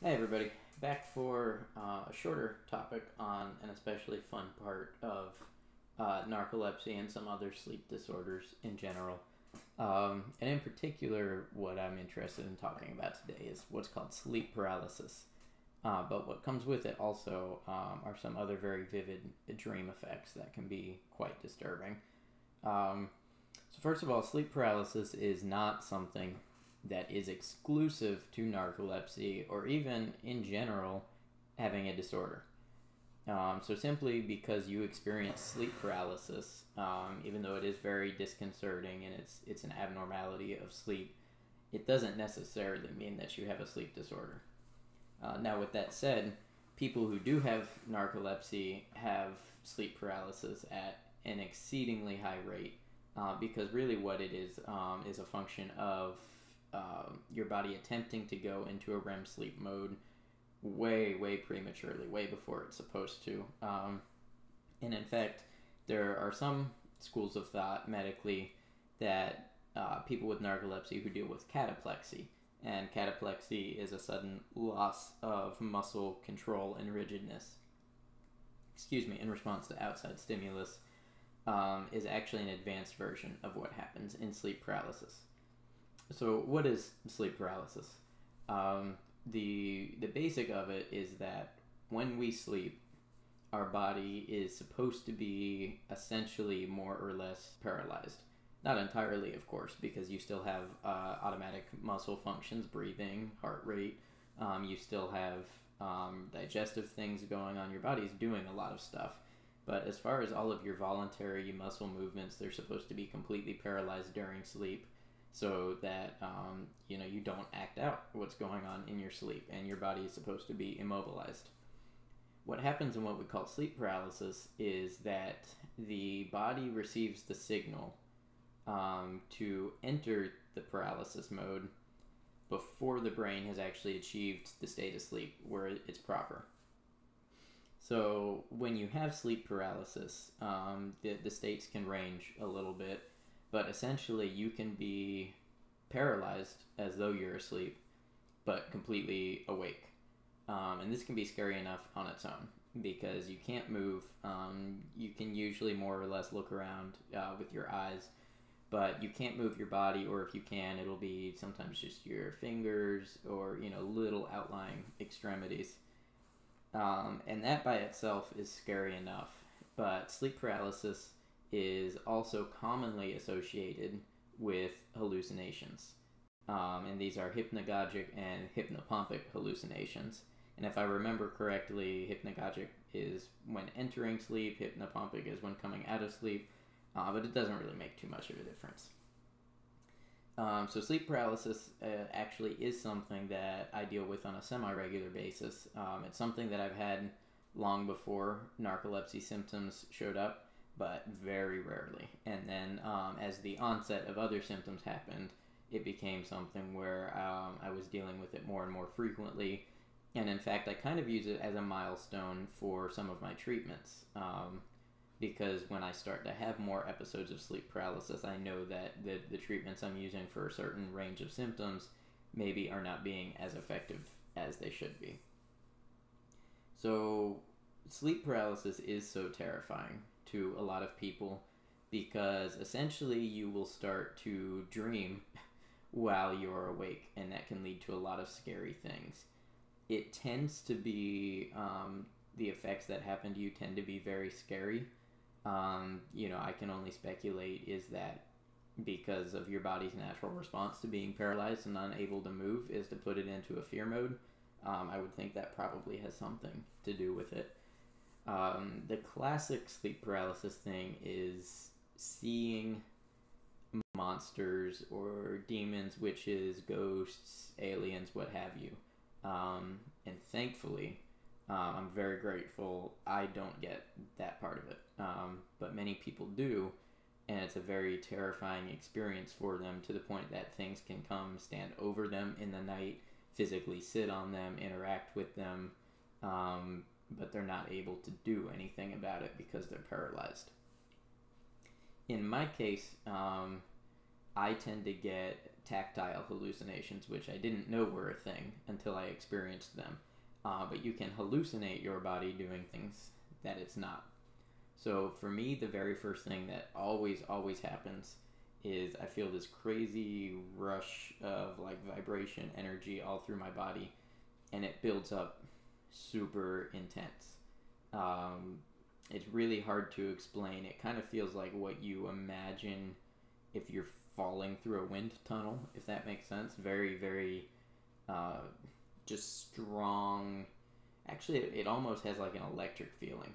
Hey everybody, back for a shorter topic on an especially fun part of narcolepsy and some other sleep disorders in general. And in particular, what I'm interested in talking about today is what's called sleep paralysis. But what comes with it also are some other very vivid dream effects that can be quite disturbing. So, first of all, sleep paralysis is not something that is exclusive to narcolepsy or even in general having a disorder. So simply because you experience sleep paralysis, even though it is very disconcerting and it's an abnormality of sleep, it doesn't necessarily mean that you have a sleep disorder. Now, with that said, people who do have narcolepsy have sleep paralysis at an exceedingly high rate because really what it is a function of your body attempting to go into a REM sleep mode way prematurely, way before it's supposed to. And in fact, there are some schools of thought medically that people with narcolepsy who deal with cataplexy, and cataplexy is a sudden loss of muscle control and rigidness, in response to outside stimulus, is actually an advanced version of what happens in sleep paralysis. So, what is sleep paralysis? The basic of it is that when we sleep, our body is supposed to be essentially more or less paralyzed. Not entirely, of course, because you still have automatic muscle functions, breathing, heart rate. You still have digestive things going on. Your body's doing a lot of stuff. But as far as all of your voluntary muscle movements, they're supposed to be completely paralyzed during sleep so that you don't act out what's going on in your sleep, and your body is supposed to be immobilized. What happens in what we call sleep paralysis is that the body receives the signal to enter the paralysis mode before the brain has actually achieved the state of sleep where it's proper. So when you have sleep paralysis, the states can range a little bit, but essentially you can be paralyzed as though you're asleep, but completely awake. And this can be scary enough on its own because you can't move. You can usually more or less look around with your eyes, but you can't move your body, or if you can, it'll be sometimes just your fingers or little outlying extremities. And that by itself is scary enough. But sleep paralysis is also commonly associated with hallucinations. And these are hypnagogic and hypnopompic hallucinations. And if I remember correctly, hypnagogic is when entering sleep, hypnopompic is when coming out of sleep, but it doesn't really make too much of a difference. So sleep paralysis actually is something that I deal with on a semi-regular basis. It's something that I've had long before narcolepsy symptoms showed up, but very rarely. And then as the onset of other symptoms happened, it became something where I was dealing with it more and more frequently. And in fact, I kind of use it as a milestone for some of my treatments. Because when I start to have more episodes of sleep paralysis, I know that the treatments I'm using for a certain range of symptoms maybe are not being as effective as they should be. So, sleep paralysis is so terrifying to a lot of people because essentially you will start to dream while you're awake, and that can lead to a lot of scary things. It tends to be, the effects that happen to you tend to be very scary. I can only speculate is that because of your body's natural response to being paralyzed and unable to move is to put it into a fear mode. I would think that probably has something to do with it. The classic sleep paralysis thing is seeing monsters or demons, witches, ghosts, aliens, what have you. And thankfully, I'm very grateful I don't get that part of it. But many people do, and it's a very terrifying experience for them to the point that things can come stand over them in the night, physically sit on them, interact with them, but they're not able to do anything about it because they're paralyzed. In my case, I tend to get tactile hallucinations, which I didn't know were a thing until I experienced them. But you can hallucinate your body doing things that it's not. So for me, the very first thing that always happens is I feel this crazy rush of like vibration energy all through my body, and it builds up super intense. It's really hard to explain. It kind of feels like what you imagine if you're falling through a wind tunnel, if that makes sense. Very, very just strong. Actually, it almost has like an electric feeling.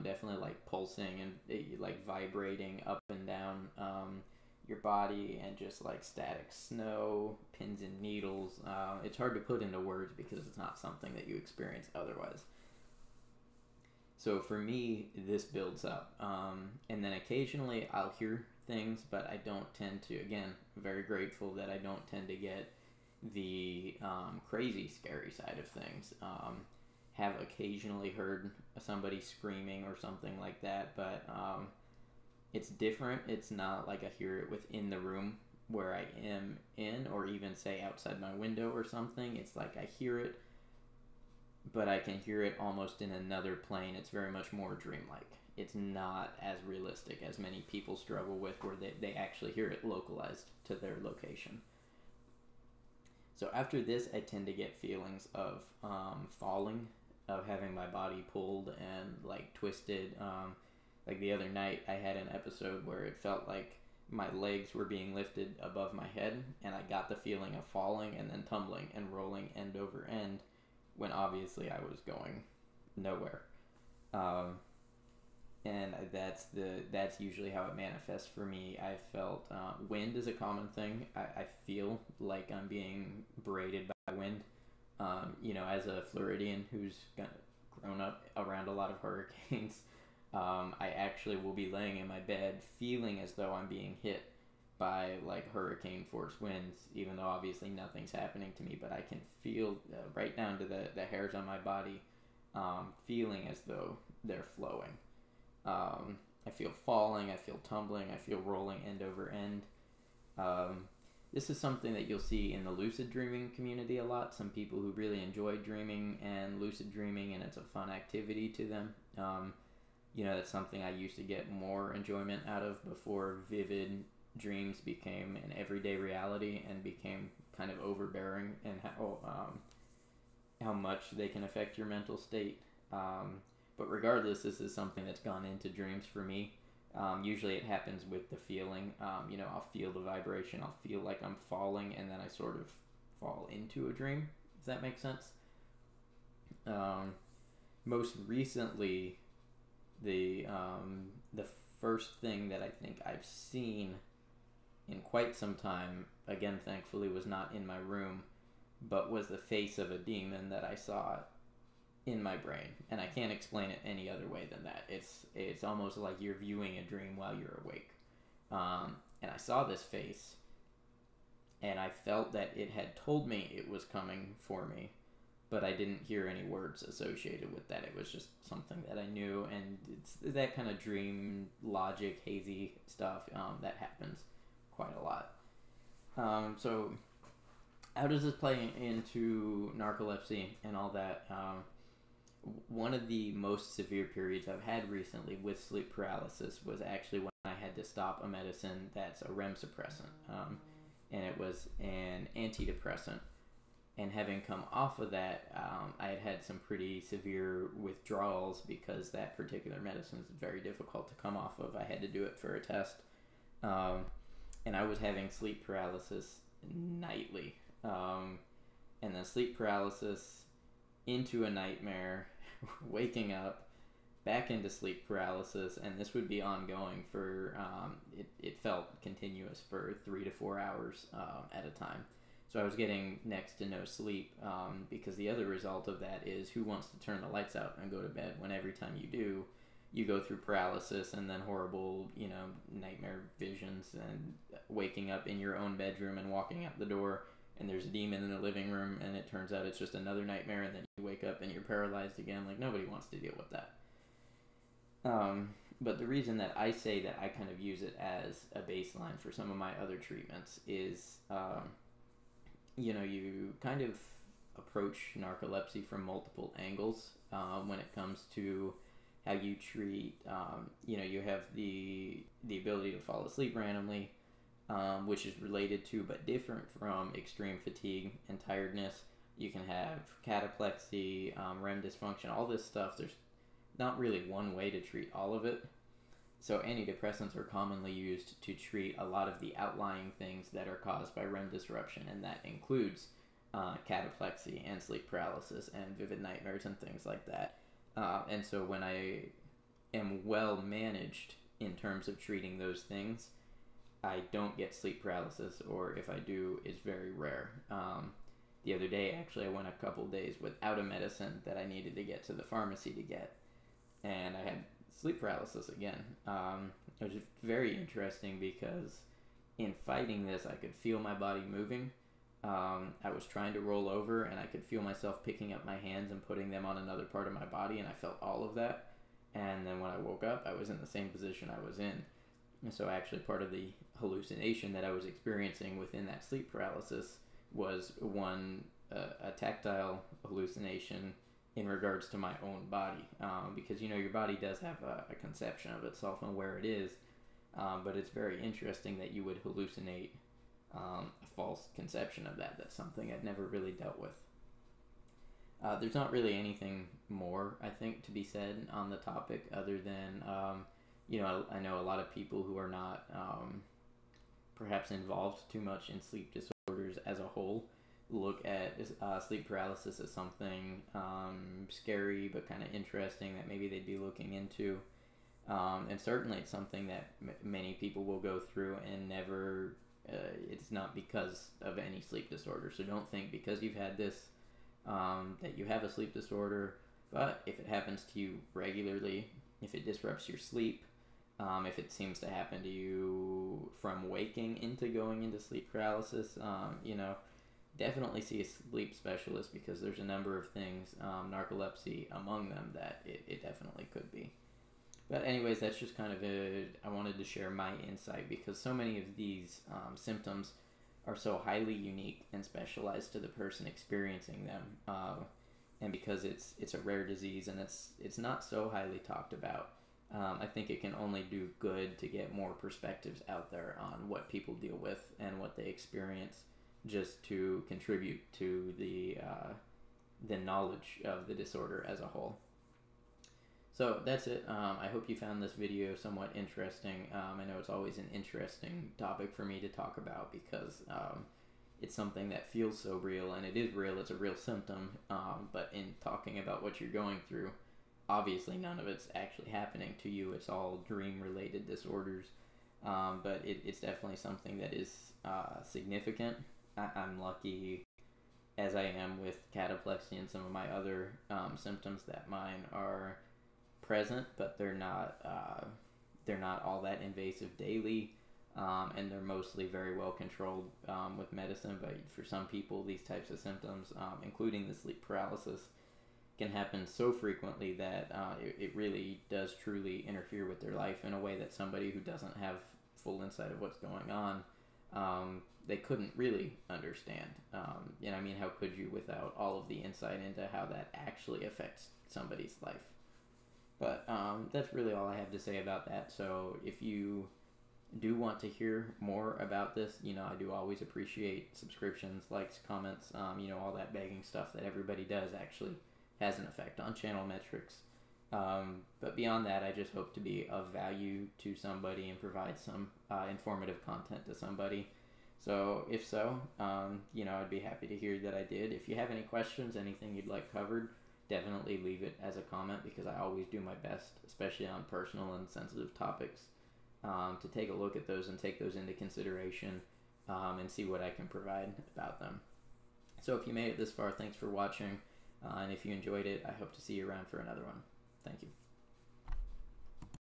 Definitely like pulsing and like vibrating up and down your body, and just like static snow, pins and needles. It's hard to put into words because it's not something that you experience otherwise. So for me, this builds up. And then occasionally I'll hear things, but I don't tend to, again, very grateful that I don't tend to get the crazy, scary side of things. Have occasionally heard somebody screaming or something like that, but it's different. It's not like I hear it within the room where I am in, or even say outside my window or something. It's like I hear it, but I can hear it almost in another plane. It's very much more dreamlike. It's not as realistic as many people struggle with, where they actually hear it localized to their location. So after this, I tend to get feelings of falling, of having my body pulled and like twisted. Like the other night, I had an episode where it felt like my legs were being lifted above my head, and I got the feeling of falling and then tumbling and rolling end over end, when obviously I was going nowhere. And that's usually how it manifests for me. I felt wind is a common thing. I feel like I'm being braided by wind. As a Floridian who's grown up around a lot of hurricanes, I actually will be laying in my bed feeling as though I'm being hit by like hurricane force winds, even though obviously nothing's happening to me, but I can feel right down to the hairs on my body, feeling as though they're flowing. I feel falling, I feel tumbling, I feel rolling end over end. This is something that you'll see in the lucid dreaming community a lot. Some people who really enjoy dreaming and lucid dreaming, and it's a fun activity to them. That's something I used to get more enjoyment out of before vivid dreams became an everyday reality and became kind of overbearing, and how much they can affect your mental state. But regardless, this is something that's gone into dreams for me. Usually it happens with the feeling. I'll feel the vibration. I'll feel like I'm falling, and then I sort of fall into a dream. Does that make sense? Most recently, the first thing that I think I've seen in quite some time, again, thankfully, was not in my room, but was the face of a demon that I saw in my brain, and I can't explain it any other way than that. It's almost like you're viewing a dream while you're awake. And I saw this face, and I felt that it had told me it was coming for me, but I didn't hear any words associated with that. It was just something that I knew, and it's that kind of dream logic, hazy stuff that happens quite a lot. So how does this play into narcolepsy and all that? One of the most severe periods I've had recently with sleep paralysis was actually when I had to stop a medicine that's a REM suppressant, and it was an antidepressant. And having come off of that, I had some pretty severe withdrawals because that particular medicine is very difficult to come off of. I had to do it for a test, and I was having sleep paralysis nightly, and then sleep paralysis into a nightmare, waking up, back into sleep paralysis, and this would be ongoing for, it felt continuous for 3 to 4 hours at a time. So I was getting next to no sleep, because the other result of that is, who wants to turn the lights out and go to bed when every time you do, you go through paralysis and then horrible, nightmare visions, and waking up in your own bedroom and walking out the door and there's a demon in the living room, and it turns out it's just another nightmare, and then you wake up and you're paralyzed again. Like, nobody wants to deal with that. But the reason that I say that I kind of use it as a baseline for some of my other treatments is, you kind of approach narcolepsy from multiple angles when it comes to how you treat, you have the ability to fall asleep randomly, which is related to but different from extreme fatigue and tiredness. You can have cataplexy, REM dysfunction, all this stuff. There's not really one way to treat all of it. So antidepressants are commonly used to treat a lot of the outlying things that are caused by REM disruption, and that includes cataplexy and sleep paralysis and vivid nightmares and things like that. And so when I am well managed in terms of treating those things, I don't get sleep paralysis, or if I do, it's very rare. The other day, actually, I went a couple days without a medicine that I needed to get to the pharmacy to get, and I had sleep paralysis again. It was very interesting because in fighting this, I could feel my body moving. I was trying to roll over, and I could feel myself picking up my hands and putting them on another part of my body, and I felt all of that. And then when I woke up, I was in the same position I was in. And so actually part of the hallucination that I was experiencing within that sleep paralysis was a tactile hallucination in regards to my own body, because your body does have a conception of itself and where it is, but it's very interesting that you would hallucinate a false conception of that. That's something I'd never really dealt with. There's not really anything more, I think, to be said on the topic other than, I know a lot of people who are not perhaps involved too much in sleep disorders as a whole look at sleep paralysis as something scary but kind of interesting that maybe they'd be looking into. And certainly it's something that many people will go through and never, it's not because of any sleep disorder. So don't think because you've had this that you have a sleep disorder, but if it happens to you regularly, if it disrupts your sleep, if it seems to happen to you from waking into going into sleep paralysis, definitely see a sleep specialist, because there's a number of things, narcolepsy among them, that it definitely could be. But anyways, that's just kind of I wanted to share my insight, because so many of these symptoms are so highly unique and specialized to the person experiencing them, and because it's a rare disease and it's not so highly talked about. I think it can only do good to get more perspectives out there on what people deal with and what they experience, just to contribute to the knowledge of the disorder as a whole. So that's it. I hope you found this video somewhat interesting. I know it's always an interesting topic for me to talk about, because it's something that feels so real, and it is real. It's a real symptom, but in talking about what you're going through, obviously none of it's actually happening to you. It's all dream-related disorders, but it's definitely something that is significant. I'm lucky, as I am with cataplexy and some of my other symptoms, that mine are present, but they're not all that invasive daily, and they're mostly very well controlled with medicine. But for some people, these types of symptoms, including the sleep paralysis, can happen so frequently that it really does truly interfere with their life in a way that somebody who doesn't have full insight of what's going on, they couldn't really understand. How could you without all of the insight into how that actually affects somebody's life? But that's really all I have to say about that. So if you do want to hear more about this, I do always appreciate subscriptions, likes, comments, all that begging stuff that everybody does actually has an effect on channel metrics. But beyond that, I just hope to be of value to somebody and provide some informative content to somebody. So if so, I'd be happy to hear that I did. If you have any questions, anything you'd like covered, definitely leave it as a comment, because I always do my best, especially on personal and sensitive topics, to take a look at those and take those into consideration, and see what I can provide about them. So if you made it this far, thanks for watching, and if you enjoyed it, I hope to see you around for another one. Thank you.